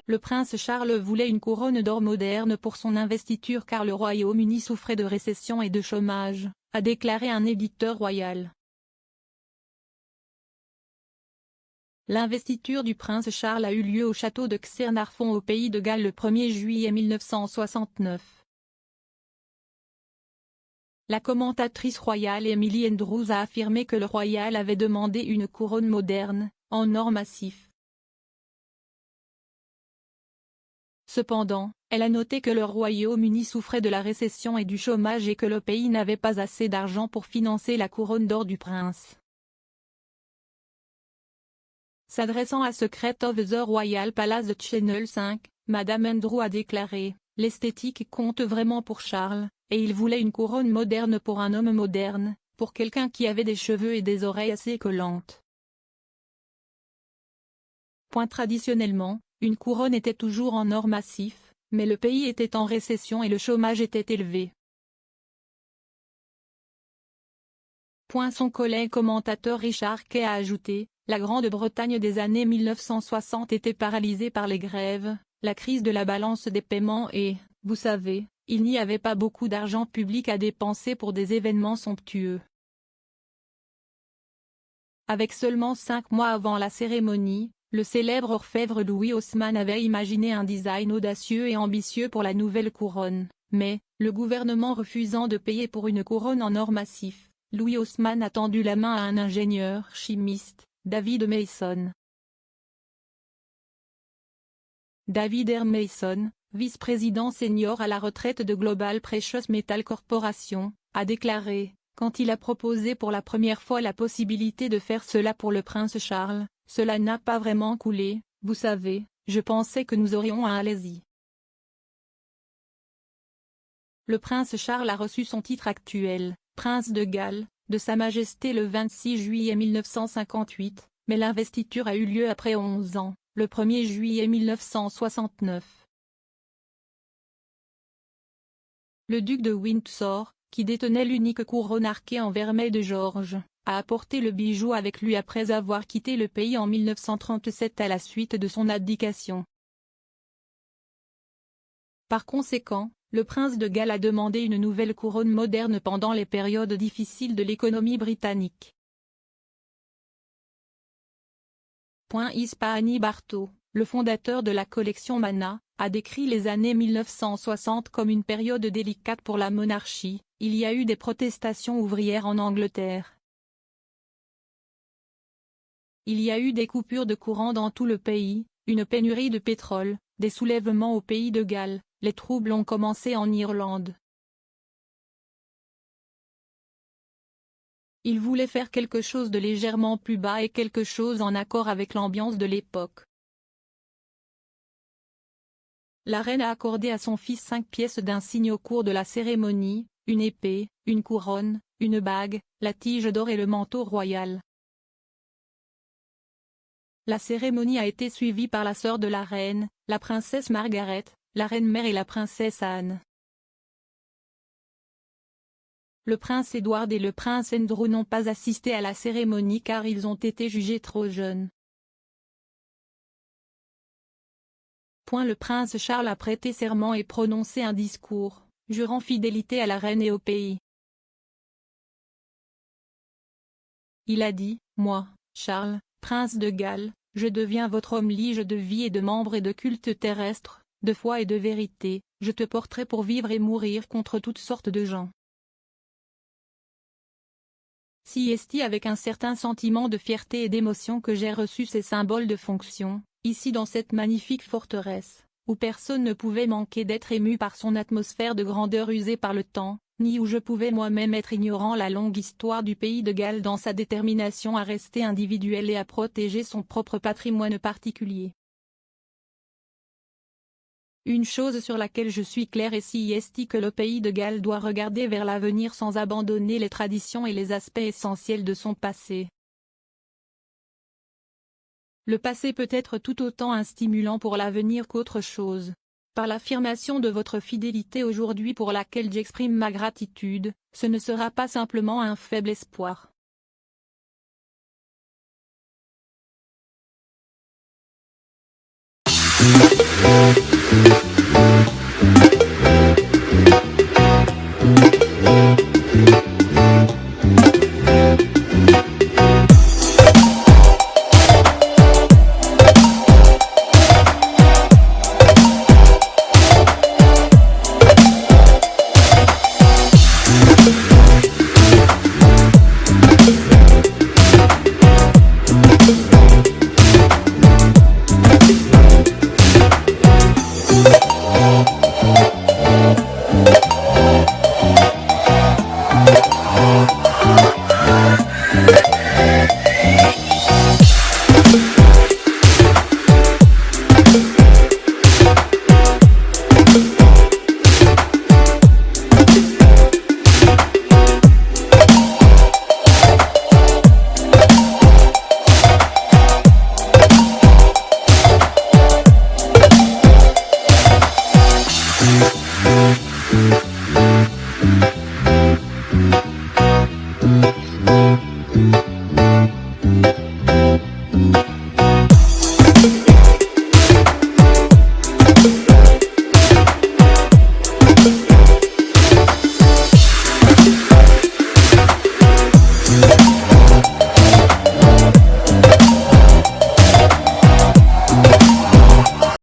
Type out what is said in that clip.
Le prince Charles voulait une couronne d'or moderne pour son investiture car le Royaume-Uni souffrait de récession et de chômage, a déclaré un éditeur royal. L'investiture du prince Charles a eu lieu au château de Caernarfon au pays de Galles le 1er juillet 1969. La commentatrice royale Emily Andrews a affirmé que le royal avait demandé une couronne moderne, en or massif. Cependant, elle a noté que le Royaume-Uni souffrait de la récession et du chômage et que le pays n'avait pas assez d'argent pour financer la couronne d'or du prince. S'adressant à Secret of the Royal Palace de Channel 5, Madame Andrews a déclaré « L'esthétique compte vraiment pour Charles, et il voulait une couronne moderne pour un homme moderne, pour quelqu'un qui avait des cheveux et des oreilles assez collantes. » Traditionnellement, une couronne était toujours en or massif, mais le pays était en récession et le chômage était élevé. Son collègue commentateur Richard Kay a ajouté, la Grande-Bretagne des années 1960 était paralysée par les grèves, la crise de la balance des paiements et, vous savez, il n'y avait pas beaucoup d'argent public à dépenser pour des événements somptueux. Avec seulement 5 mois avant la cérémonie, le célèbre orfèvre Louis Haussmann avait imaginé un design audacieux et ambitieux pour la nouvelle couronne, mais, le gouvernement refusant de payer pour une couronne en or massif, Louis Haussmann a tendu la main à un ingénieur chimiste, David Mason. David R. Mason, vice-président senior à la retraite de Global Precious Metal Corporation, a déclaré, quand il a proposé pour la première fois la possibilité de faire cela pour le prince Charles, cela n'a pas vraiment coulé, vous savez, je pensais que nous aurions un allez-y. Le prince Charles a reçu son titre actuel, prince de Galles, de Sa Majesté le 26 juillet 1958, mais l'investiture a eu lieu après 11 ans, le 1er juillet 1969. Le duc de Windsor, qui détenait l'unique couronne arquée en vermeil de George, a apporté le bijou avec lui après avoir quitté le pays en 1937 à la suite de son abdication. Par conséquent, le prince de Galles a demandé une nouvelle couronne moderne pendant les périodes difficiles de l'économie britannique. Ispani Barto, le fondateur de la collection Mana, a décrit les années 1960 comme une période délicate pour la monarchie. Il y a eu des protestations ouvrières en Angleterre. Il y a eu des coupures de courant dans tout le pays, une pénurie de pétrole, des soulèvements au pays de Galles, les troubles ont commencé en Irlande. Il voulait faire quelque chose de légèrement plus bas et quelque chose en accord avec l'ambiance de l'époque. La reine a accordé à son fils 5 pièces d'insigne au cours de la cérémonie, une épée, une couronne, une bague, la tige d'or et le manteau royal. La cérémonie a été suivie par la sœur de la reine, la princesse Margaret, la reine-mère et la princesse Anne. Le prince Édouard et le prince Andrew n'ont pas assisté à la cérémonie car ils ont été jugés trop jeunes. Le prince Charles a prêté serment et prononcé un discours, jurant fidélité à la reine et au pays. Il a dit, moi, Charles, prince de Galles, je deviens votre homme lige de vie et de membre et de culte terrestre, de foi et de vérité, je te porterai pour vivre et mourir contre toutes sortes de gens. Si est avec un certain sentiment de fierté et d'émotion que j'ai reçu ces symboles de fonction, ici dans cette magnifique forteresse, où personne ne pouvait manquer d'être ému par son atmosphère de grandeur usée par le temps, ni où je pouvais moi-même être ignorant la longue histoire du pays de Galles dans sa détermination à rester individuel et à protéger son propre patrimoine particulier. Une chose sur laquelle je suis clair et si est que le pays de Galles doit regarder vers l'avenir sans abandonner les traditions et les aspects essentiels de son passé. Le passé peut être tout autant un stimulant pour l'avenir qu'autre chose. Par l'affirmation de votre fidélité aujourd'hui pour laquelle j'exprime ma gratitude, ce ne sera pas simplement un faible espoir.